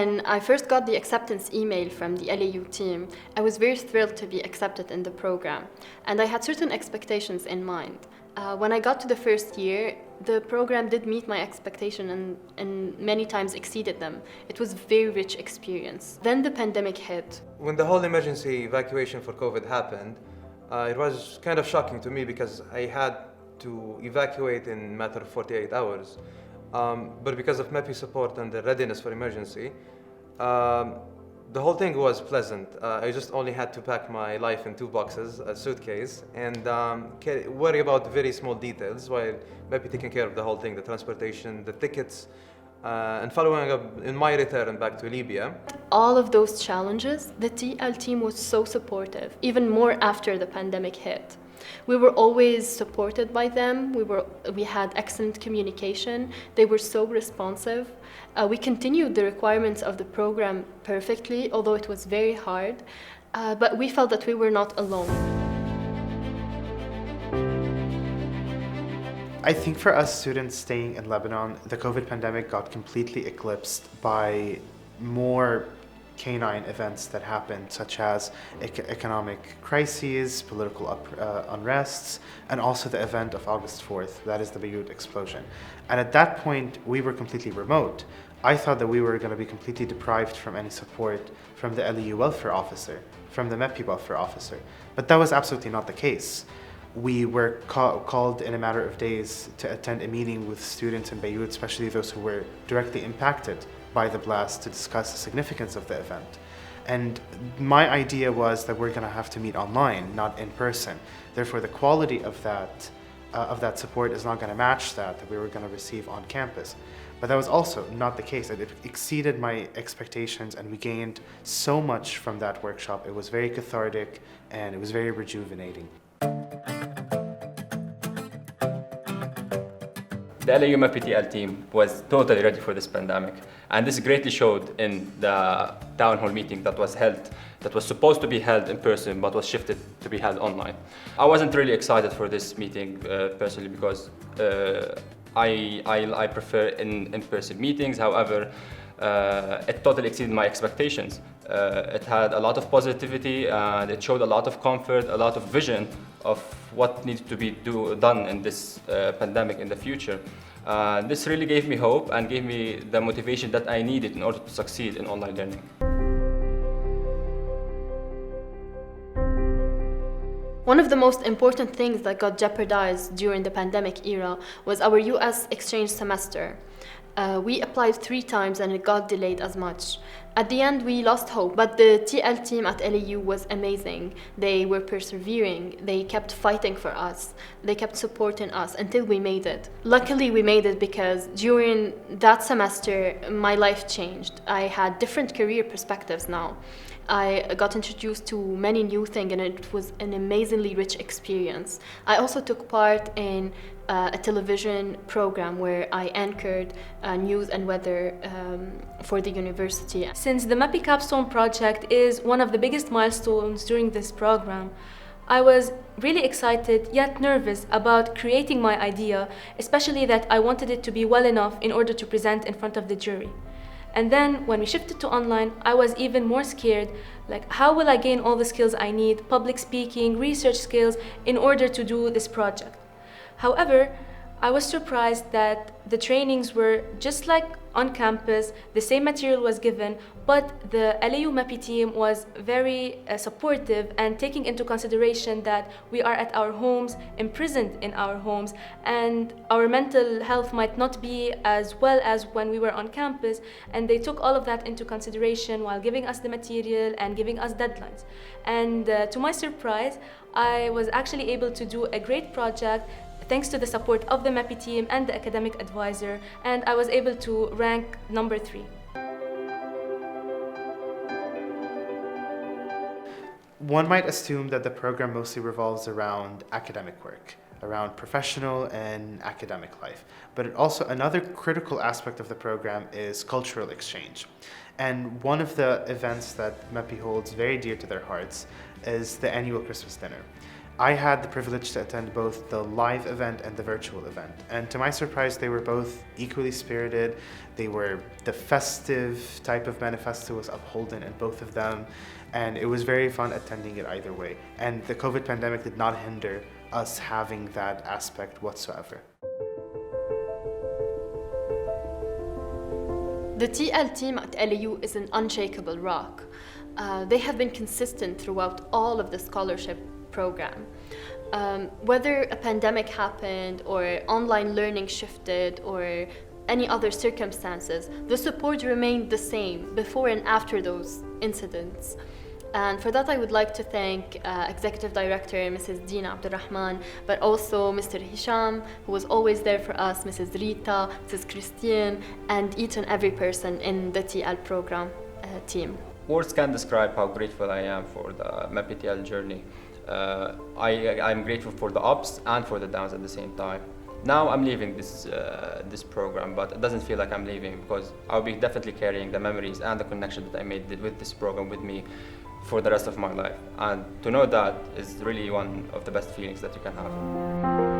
When I first got the acceptance email from the LAU team, I was very thrilled to be accepted in the program, and I had certain expectations in mind. When I got to the first year, the program did meet my expectation and many times exceeded them. It was a very rich experience. Then the pandemic hit. When the whole emergency evacuation for COVID happened, it was kind of shocking to me because I had to evacuate in a matter of 48 hours. But because of MEPI support and the readiness for emergency, the whole thing was pleasant. I just only had to pack my life in 2 boxes, a suitcase, and worry about very small details while MEPI taking care of the whole thing, the transportation, the tickets, and following up in my return back to Libya. All of those challenges, the TL team was so supportive, even more after the pandemic hit. We were always supported by them. We had excellent communication. They were so responsive. We continued the requirements of the program perfectly, although it was very hard. But we felt that we were not alone. I think for us students staying in Lebanon, the COVID pandemic got completely eclipsed by more canine events that happened, such as economic crises, political unrests, and also the event of August 4th, that is the Beirut explosion. And at that point, we were completely remote. I thought that we were going to be completely deprived from any support from the LEU welfare officer, from the MEPI welfare officer. But that was absolutely not the case. We were called in a matter of days to attend a meeting with students in Beirut, especially those who were directly impacted by the blast, to discuss the significance of the event. And my idea was that we're going to have to meet online, not in person. Therefore, the quality of that support is not going to match that we were going to receive on campus. But that was also not the case. It exceeded my expectations, and we gained so much from that workshop. It was very cathartic, and it was very rejuvenating. The LAU-MEPI TL team was totally ready for this pandemic, and this greatly showed in the town hall meeting that was supposed to be held in person but was shifted to be held online. I wasn't really excited for this meeting personally because I prefer in-person meetings. However, it totally exceeded my expectations. It had a lot of positivity, and it showed a lot of comfort, a lot of vision of what needs to be done in this pandemic in the future. This really gave me hope and gave me the motivation that I needed in order to succeed in online learning. One of the most important things that got jeopardized during the pandemic era was our US exchange semester. We applied 3 times and it got delayed as much. At the end, we lost hope, but the TL team at LAU was amazing. They were persevering. They kept fighting for us. They kept supporting us until we made it. Luckily, we made it because during that semester, my life changed. I had different career perspectives now. I got introduced to many new things, and it was an amazingly rich experience. I also took part in a television program where I anchored news and weather for the university. Since the MEPI capstone project is one of the biggest milestones during this program, I was really excited yet nervous about creating my idea, especially that I wanted it to be well enough in order to present in front of the jury. And then when we shifted to online, I was even more scared, like how will I gain all the skills I need, public speaking, research skills, in order to do this project. However, I was surprised that the trainings were just like on campus, the same material was given, but the LAU-MEPI team was very supportive and taking into consideration that we are at our homes, imprisoned in our homes, and our mental health might not be as well as when we were on campus, and they took all of that into consideration while giving us the material and giving us deadlines. And to my surprise, I was actually able to do a great project thanks to the support of the MEPI team and the academic advisor, and I was able to rank number 3. One might assume that the program mostly revolves around academic work, around professional and academic life. But also another critical aspect of the program is cultural exchange. And one of the events that MEPI holds very dear to their hearts is the annual Christmas dinner. I had the privilege to attend both the live event and the virtual event. And to my surprise, they were both equally spirited. The festive type of manifesto was upholden in both of them. And it was very fun attending it either way. And the COVID pandemic did not hinder us having that aspect whatsoever. The TL team at LAU is an unshakable rock. They have been consistent throughout all of the scholarship program. Whether a pandemic happened or online learning shifted or any other circumstances, the support remained the same before and after those incidents. And for that, I would like to thank Executive Director Mrs. Dina Abdulrahman, but also Mr. Hisham, who was always there for us, Mrs. Rita, Mrs. Christine, and each and every person in the TL program team. Words can't describe how grateful I am for the MEPI TL journey. I'm grateful for the ups and for the downs at the same time. Now I'm leaving this program, but it doesn't feel like I'm leaving because I'll be definitely carrying the memories and the connection that I made with this program with me for the rest of my life. And to know that is really one of the best feelings that you can have.